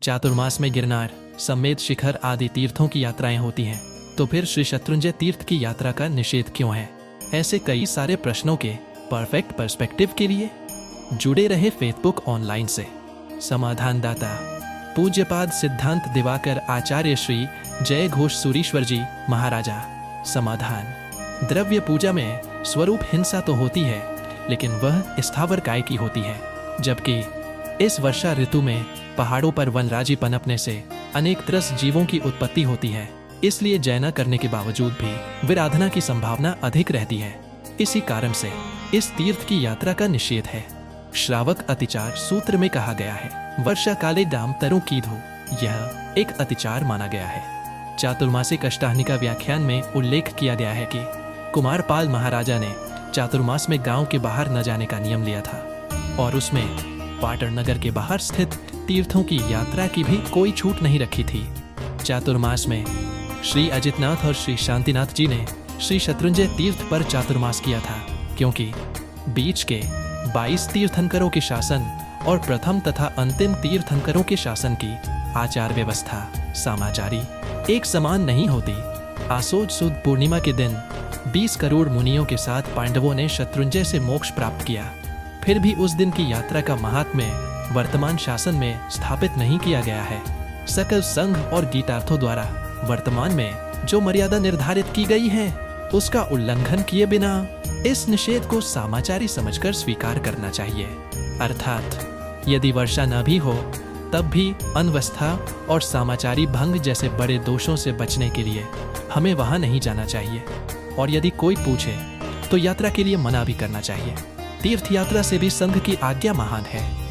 चातुर्मास में गिरनार, समेत शिखर आदि तीर्थों की यात्राएं होती हैं, तो फिर श्री शत्रुंजय तीर्थ की यात्रा का निषेध क्यों है? ऐसे कई सारे प्रश्नों के परफेक्ट पर्सपेक्टिव के लिए जुड़े रहे फेसबुक ऑनलाइन से। समाधानदाता पूज्यपाद सिद्धांत दिवाकर आचार्य श्री जय घोष सूरीश्वर जी महाराजा। समाधान: द्रव्य पूजा में स्वरूप हिंसा तो होती है, लेकिन वह स्थावर काय की होती है, जबकि इस वर्षा ऋतु में पहाड़ों पर वनराजी पनपने से अनेक त्रस्त जीवों की उत्पत्ति होती है। इसलिए जय करने के बावजूद भी विराधना की संभावना अधिक रहती है। इसी कारण से इस तीर्थ की यात्रा का निषेध है। श्रावक अतिचार सूत्र में कहा गया है, वर्षा काले दाम तरु कीधो, यह एक अतिचार माना गया है। चातुर्मासिक अष्टाहनिका व्याख्यान में उल्लेख किया गया है कि कुमारपाल महाराजा ने चातुर्मास में गांव के बाहर न जाने का नियम लिया था और उसमें पाटन नगर के बाहर स्थित तीर्थों की यात्रा की भी कोई छूट नहीं रखी थी। चातुर्मास में श्री अजितनाथ और श्री शांतिनाथ जी ने श्री शत्रुंजय तीर्थ पर चातुर्मास किया था, क्योंकि बीच के 22 तीर्थंकरों के शासन और प्रथम तथा अंतिम तीर्थंकरों के शासन की आचार व्यवस्था सामाचारी एक समान नहीं होती। आसोज सुद पूर्णिमा के दिन 20 करोड़ मुनियों के साथ पांडवों ने शत्रुंजय से मोक्ष प्राप्त किया। फिर भी उस दिन की यात्रा का महात्म्य वर्तमान शासन में स्थापित नहीं किया गया है। सकल संघ और गीतार्थों द्वारा वर्तमान में जो मर्यादा निर्धारित की गई है, उसका उल्लंघन किए बिना इस निषेध को सामाचारी समझकर स्वीकार करना चाहिए। अर्थात यदि वर्षा न भी हो तब भी अनवस्था और सामाचारी भंग जैसे बड़े दोषों से बचने के लिए हमें वहां नहीं जाना चाहिए, और यदि कोई पूछे तो यात्रा के लिए मना भी करना चाहिए। तीर्थ यात्रा से भी संघ की आज्ञा महान है।